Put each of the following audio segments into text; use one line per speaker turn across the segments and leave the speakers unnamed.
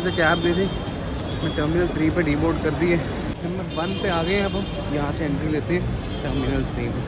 Terminal से cab दी थी, मैं टर्मिनल 3 पे डीबोर्ड कर दिए। नंबर 1 पे आ गए हैं। अब हम यहाँ से एंट्री लेते हैं टर्मिनल 3 में।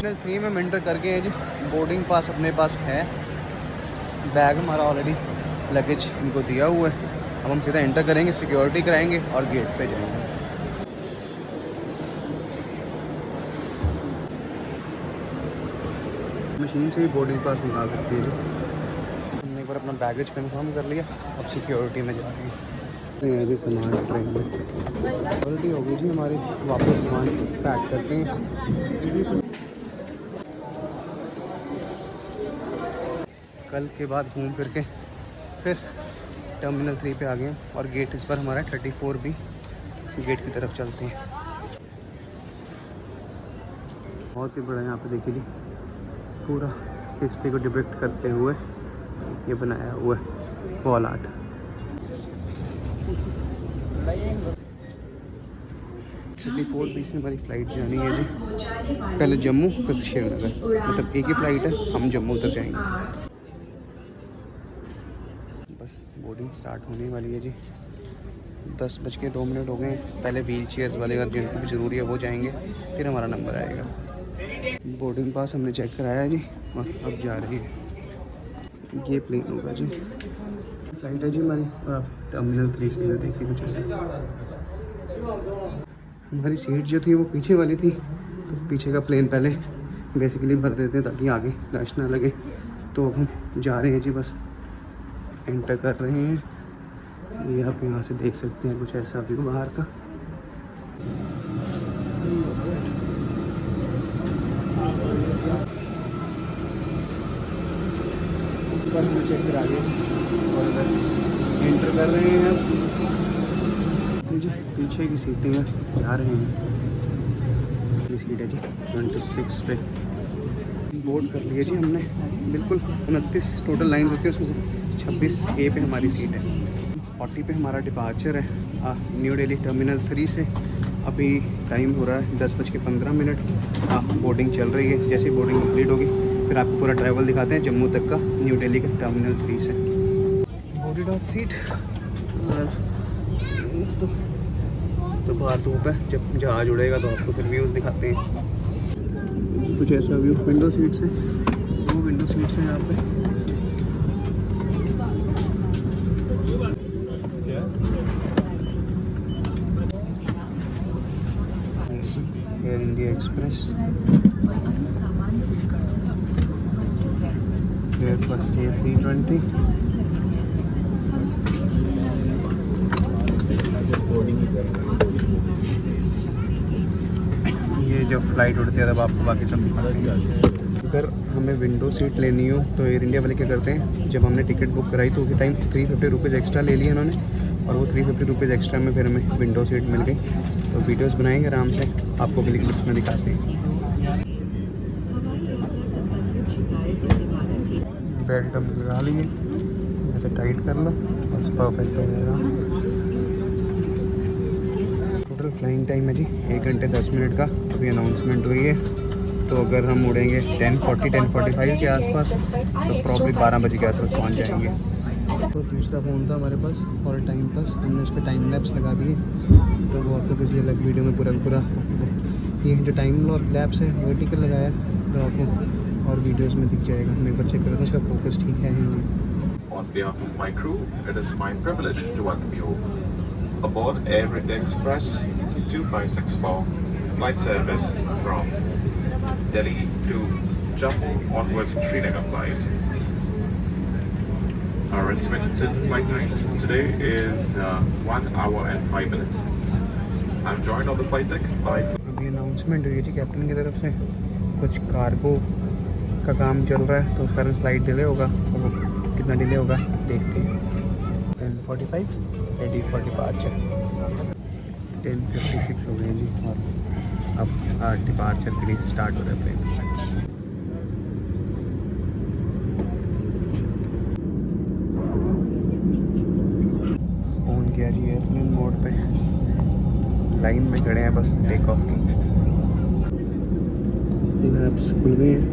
टर्मिनल 3 में हम एंटर करके हैं जी। बोर्डिंग पास अपने पास है, बैग हमारा ऑलरेडी लगेज इनको दिया हुआ है। अब हम सीधा एंटर करेंगे, सिक्योरिटी कराएंगे और गेट पे जाएंगे। मशीन से ही बोर्डिंग पास निकाल सकते हैं जी। हमने एक बार अपना बैगेज कंफर्म कर लिया, अब सिक्योरिटी में जा रहे हैं। ऐसे सामान ट्रेन में ऑलरेडी हो गई जी हमारी, वापस सामान पैक करते हैं। कल के बाद घूम फिर के फिर टर्मिनल 3 पे आ गए हैं और गेट इस पर हमारा 34 भी गेट की तरफ चलते हैं। बहुत ही बड़ा यहाँ पे देखिए जी, पूरा हिस्ट्री को डिपिक्ट करते हुए ये बनाया हुआ है वॉल आर्ट। बी से हमारी फ़्लाइट जानी है जी, पहले जम्मू फिर श्रीनगर, मतलब एक ही फ़्लाइट है, हम जम्मू तक जाएंगे। बस बोर्डिंग स्टार्ट होने वाली है जी। 10:02 हो गए। पहले व्हील चेयर्स वाले अगर जिनको भी ज़रूरी है वो जाएंगे, फिर हमारा नंबर आएगा। बोर्डिंग पास हमने चेक कराया है जी और अब जा रहे हैं। ये प्लेन होगा जी, फ्लाइट है जी हमारी। और अब टर्मिनल 3 से देखिए कुछ ऐसा। हमारी सीट जो थी वो पीछे वाली थी, तो पीछे का प्लेन पहले बेसिकली भर देते हैं ताकि आगे रश ना लगे। तो अब हम जा रहे हैं जी, बस एंटर कर रहे हैं। ये आप यहाँ से देख सकते हैं कुछ ऐसा व्यू बाहर का। बस चेक करा दिया और एंटर कर रहे हैं। अब जी पीछे की सीटें में जा रहे हैं। ये सीट है जी 26 पे। बोर्ड कर लिया जी हमने, बिल्कुल 29 टोटल लाइन्स होती है, उसमें से 26 ए पे हमारी सीट है। 40 पे हमारा डिपार्चर है न्यू दिल्ली टर्मिनल 3 से। अभी टाइम हो रहा है 10:15। बोर्डिंग चल रही है। जैसे बोर्डिंग कंप्लीट होगी फिर आपको पूरा ट्रैवल दिखाते हैं जम्मू तक का, न्यू दिल्ली के टर्मिनल 3 से। बोर्डेड ऑफ सीट और तो बाहर धूप है, जब जहाज उड़ेगा तो आपको फिर व्यूज़ दिखाते हैं। कुछ ऐसा व्यू विंडो सीट से, वो विंडो सीट से यहाँ पे। Air India express, Airbus A320। ये जब फ्लाइट उड़ती है तब आपको बाकी सब दिखाते हैं। अगर हमें विंडो सीट लेनी हो तो एयर इंडिया वाले क्या करते हैं, जब हमने टिकट बुक कराई तो उसी टाइम 350 रुपीज़ एक्स्ट्रा ले लिए उन्होंने, और वो 350 रुपीज़ एक्स्ट्रा में फिर हमें विंडो सीट मिल गई। तो वीडियोस बनाएंगे आराम से, आपको क्लिप्स में दिखाते हैं। बेल्ट हम लगा लिए, ऐसे टाइट कर लो, बस परफेक्ट हो जाएगा। टोटल फ्लाइंग टाइम है जी 1 घंटे 10 मिनट का। अभी अनाउंसमेंट हुई है, तो अगर हम उड़ेंगे 10:45 के आसपास तो प्रॉब्ली 12 बजे के आसपास पहुंच जाएंगे। तो दूसरा फ़ोन था हमारे पास और टाइम पास, हमने उस पर टाइम लैप्स लगा दिए, तो वो आपको किसी अलग वीडियो में पूरा ये जो टाइम लैप्स है वर्टिकल लगाया, तो आपको और वीडियोस में दिख जाएगा। मैं एक बार चेक करता हूँ इसका फोकस ठीक है नहीं।
On behalf of my crew, it is my privilege to welcome you aboard Air India Express 2564 flight service from Delhi to Jammu onwards Srinagar flight. Our estimated flight time today is 1 hour and 5 minutes. I'm joined on the flight deck by...
अभी announcement हुई है जी captain की तरफ से, कुछ cargo का काम चल रहा है तो उस कारण स्लाइड डिले होगा। तो वो कितना डिले होगा देखते हैं। 10:45 रेडी फॉर डिपार्चर। 10:56 हो गए जी और अब डिपार्चर के लिए स्टार्ट हो रहा है प्लेन। फ़ोन किया जी एयरप्लेन मोड पे, लाइन में खड़े हैं बस टेक ऑफ की। लैब्स खुल गए हैं।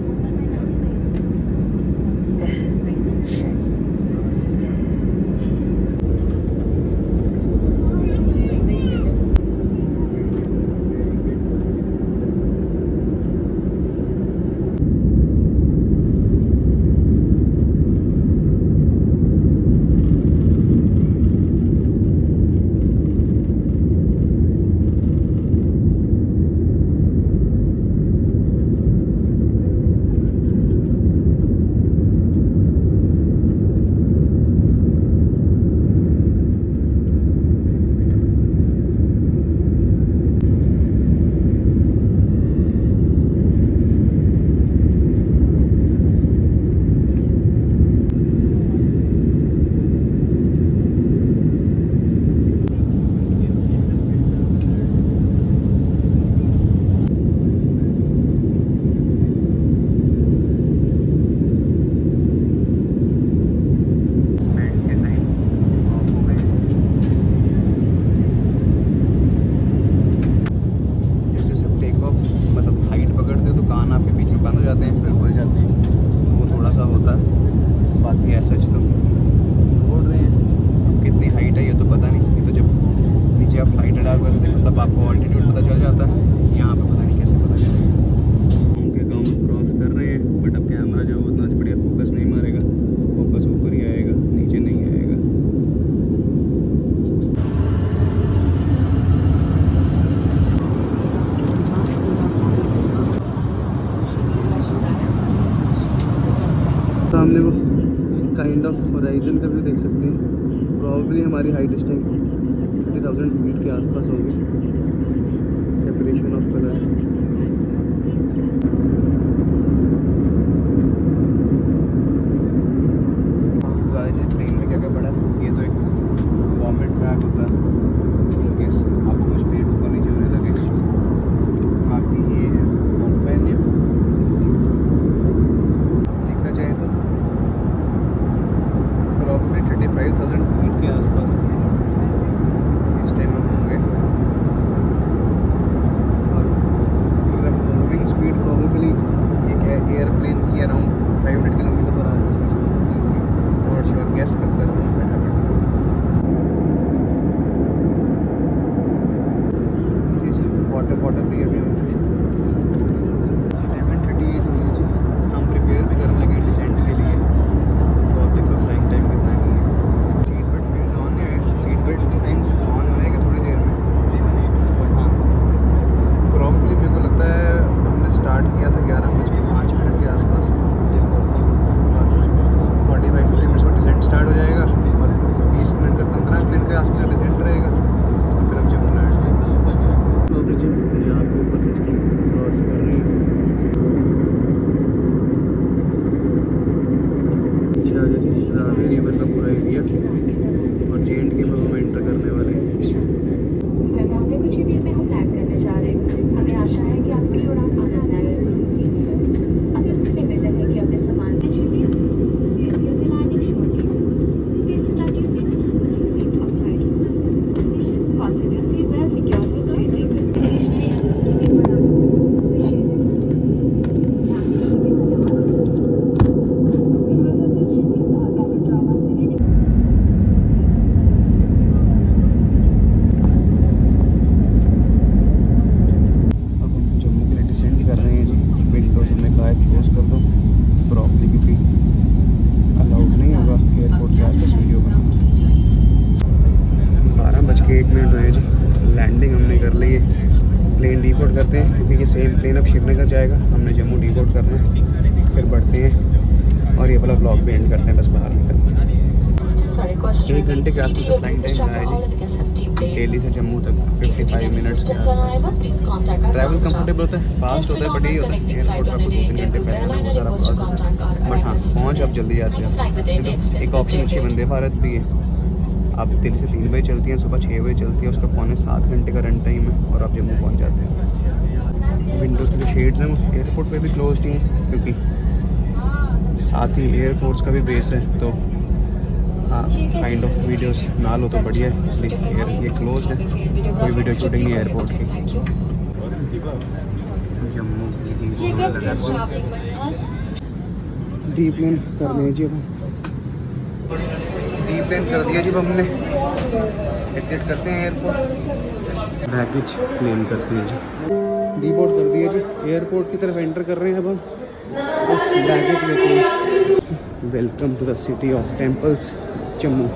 अगर आप वैसे देखो तब आपको ऑल्टीट्यूड पता चल जाता है, यहाँ पे पता नहीं कैसे पता चलेगा। उनके गाँव क्रॉस कर रहे हैं, बट अब कैमरा जो है उतना बढ़िया फोकस नहीं मारेगा, फोकस ऊपर ही आएगा, नीचे नहीं आएगा। सामने वो काइंड ऑफ होराइजन का व्यू देख सकते हैं। प्रॉब्ली हमारी हाइट इस टाइम 30,000 फीट के आसपास होगी। सेपरेशन ऑफ कलर्स, प्लेन में क्या क्या पड़ा है, ये तो एक वॉमिट बैग होता है इनकेस आपको कुछ पेट ऊपर नहीं चलने लगे। बाकी ये है कंपेनियन, देखा जाए तो प्रॉब्ली 35,000 फीट के आसपास इस टाइम हम होंगे। और अगर मूविंग स्पीड प्रॉब्ली एक एयरप्लेन की अराउंड 500 किलोमीटर पर आवर और श्योर गैस करते हैं वाटर बॉटल लिए हुए 11:38 हुई जी। हम प्रिपेयर भी करने लगे डिसेंट के लिए, तो अब देखो फ्लाइंग टाइम कितना है। सीट बेल्ट साइंस ऑन है, सीट बेल्ट साइंस ऑन होएगा थोड़ी देर में। और हाँ, प्रॉब्ली मेरे को लगता है हमने स्टार्ट किया था 11:05 के आसपास, और 45 किलोमीटर पर डिसेंट स्टार्ट हो जाएगा और 20 मिनट का 15 मिनट के आसपास डिसेंट रहेगा, फिर हम जम्मू लैंड। तो अभी जो पंजाब के ऊपर क्रॉस कर रही है, पीछे आ गया जी रावी रिवर का पूरा एरिया, और JNK में हम एंटर करने वाले हैं।
कुछ ही देर में हम लैंड करने जा रहे हैं। हमें आशा है कि आपकी उड़ान आनंद आए। अगर उससे मिल रहे कि अपने सामान के करते हैं क्योंकि ये सेम प्लेन अब श्रीनगर जाएगा, हमने जम्मू डिपोर्ट करना है, फिर बढ़ते हैं और ये वाला ब्लॉग भी एंड करते हैं बस बाहर निकलते हैं। 1 घंटे के आसपास का फ्लाइंग टाइम रहा है जी दिल्ली से जम्मू तक, 55 मिनट्स के आसपास। ट्रैवल कंफर्टेबल होता है, फास्ट होता है, बट यही होता है एयरपोर्ट पर आपको 2-3 घंटे पहले ना वो सारा प्रोसेस है, बट हाँ पहुँच आप जल्दी जाते हैं। तो एक ऑप्शन अच्छी वंदे भारत भी है, आप दिल्ली से 3 बजे चलती हैं, सुबह 6 बजे चलती है, उसका 6.25 घंटे का रन टाइम है और आप जम्मू पहुंच जाते हैं। विंडोज़ के जो शेड्स हैं वो एयरपोर्ट पे भी क्लोज्ड ही हैं, क्योंकि साथ ही एयरफोर्स का भी बेस है, तो हाँ काइंड ऑफ वीडियोस ना लो तो बढ़िया है, इसलिए ये क्लोज्ड है, कोई वीडियो शूटिंग नहीं एयरपोर्ट की। जम्मू डी प्लेन कर लीजिए, डी प्लेन कर दिया जी हमने, एग्जिट करते हैं एयरपोर्ट, बैगेज क्लेम करते हैं जी, डी बोर्ड कर दिया जी, एयरपोर्ट की तरफ एंटर कर रहे हैं अब हम, बैगेज लेते हैं। Welcome to the city of temples Jammu.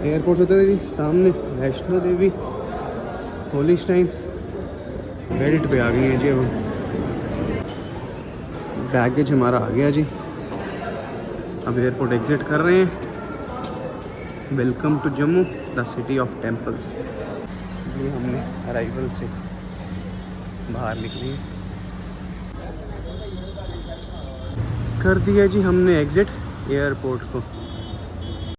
Airport होता है जी सामने वैष्णो देवी, होली श्राइन, रेडिट पे आ गए हैं जी अब। बैगेज हमारा आ गया जी, अब एयरपोर्ट एग्जिट कर रहे हैं। Welcome to Jammu the city of temples. इसलिए हमने अराइवल से बाहर निकली, कर दिया जी हमने एग्जिट एयरपोर्ट को।